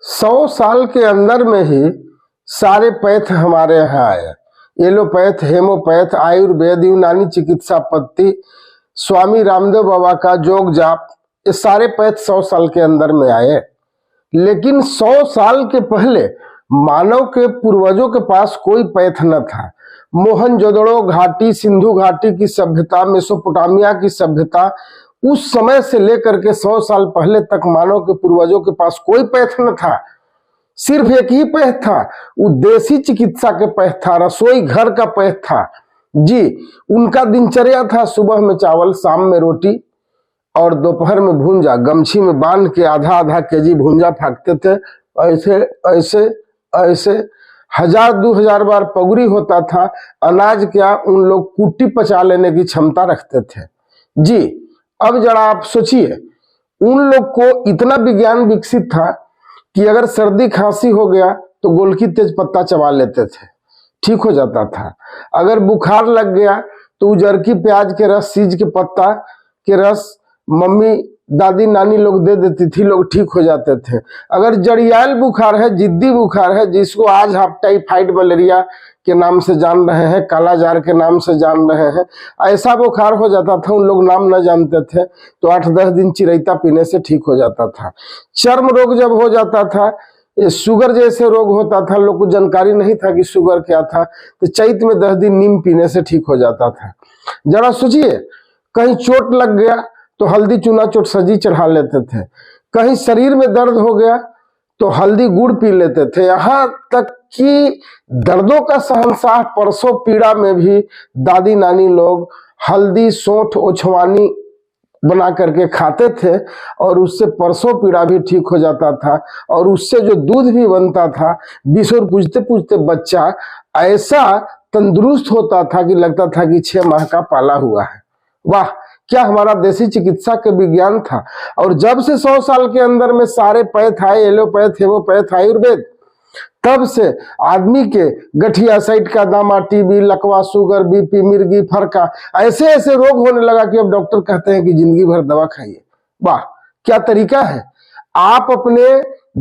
100 साल के अंदर में ही सारे पैथ हमारे यहाँ आए। एलोपैथ, हेमोपैथ, आयुर्वेद, यूनानी चिकित्सा पद्धति, स्वामी रामदेव बाबा का जोग जाप, ये सारे पैथ 100 साल के अंदर में आए। लेकिन 100 साल के पहले मानव के पूर्वजों के पास कोई पैथ न था। मोहनजोदड़ो घाटी, सिंधु घाटी की सभ्यता, मेसोपोटामिया की सभ्यता, उस समय से लेकर के 100 साल पहले तक मानव के पूर्वजों के पास कोई पैथ न था। सिर्फ एक ही पैथ था, वो देसी चिकित्सा के पैथ था, रसोई घर का पैथ था जी। उनका दिनचर्या था सुबह में चावल, शाम में रोटी और दोपहर में भूंजा। गमछी में बांध के आधा आधा केजी भूंजा फेंकते थे। ऐसे ऐसे ऐसे 1000-2000 बार पगुरी होता था। अनाज क्या, उन लोग कुट्टी पचा लेने की क्षमता रखते थे जी। अब जरा आप सोचिए, उन लोग को इतना विज्ञान विकसित था कि अगर सर्दी खांसी हो गया तो गोलकी तेज पत्ता चबा लेते थे, ठीक हो जाता था। अगर बुखार लग गया तो उजरकी प्याज के रस, सीज के पत्ता के रस मम्मी दादी नानी लोग दे देती थी, लोग ठीक हो जाते थे। अगर जड़ियाल बुखार है, जिद्दी बुखार है, जिसको आज आप टाइफाइड मलेरिया के नाम से जान रहे हैं, काला जार के नाम से जान रहे हैं, ऐसा बुखार हो जाता था, उन लोग नाम न जानते थे, तो 8-10 दिन चिरैता पीने से ठीक हो जाता था। चर्म रोग जब हो जाता था, शुगर जैसे रोग होता था, लोग को जानकारी नहीं था कि शुगर क्या था, तो चैत में 10 दिन नीम पीने से ठीक हो जाता था। जरा सोचिए, कहीं चोट लग गया तो हल्दी चूना चोट सजी चढ़ा लेते थे, कहीं शरीर में दर्द हो गया तो हल्दी गुड़ पी लेते थे। यहाँ तक कि दर्दों का शहंशाह परसों पीड़ा में भी दादी नानी लोग हल्दी, सौंठ, ओछवानी बना करके खाते थे और उससे परसों पीड़ा भी ठीक हो जाता था। और उससे जो दूध भी बनता था, बिसोर पूछते पूछते बच्चा ऐसा तंदुरुस्त होता था कि लगता था कि 6 माह का पाला हुआ है। वाह, क्या हमारा देसी चिकित्सा के विज्ञान था। और जब से 100 साल के अंदर में सारे पैथ आए, एलोपैथ, हेमोपैथ, आयुर्वेद, तब से आदमी के गठिया, साइट का दामा, टीबी, लकवा, शुगर, बीपी, मिर्गी, फरका, ऐसे ऐसे रोग होने लगा कि अब डॉक्टर कहते हैं कि जिंदगी भर दवा खाइए। वाह, क्या तरीका है। आप अपने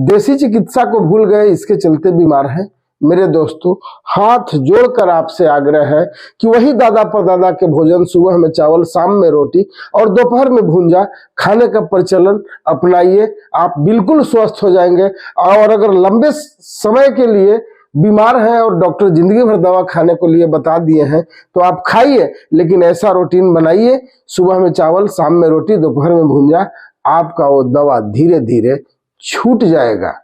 देसी चिकित्सा को भूल गए, इसके चलते बीमार हैं। मेरे दोस्तों, हाथ जोड़कर आपसे आग्रह है कि वही दादा परदादा के भोजन, सुबह में चावल, शाम में रोटी और दोपहर में भूंजा खाने का प्रचलन अपनाइए। आप बिल्कुल स्वस्थ हो जाएंगे। और अगर लंबे समय के लिए बीमार हैं और डॉक्टर जिंदगी भर दवा खाने को लिए बता दिए हैं, तो आप खाइए, लेकिन ऐसा रूटीन बनाइए, सुबह में चावल, शाम में रोटी, दोपहर में भूंजा। आपका वो दवा धीरे धीरे छूट जाएगा।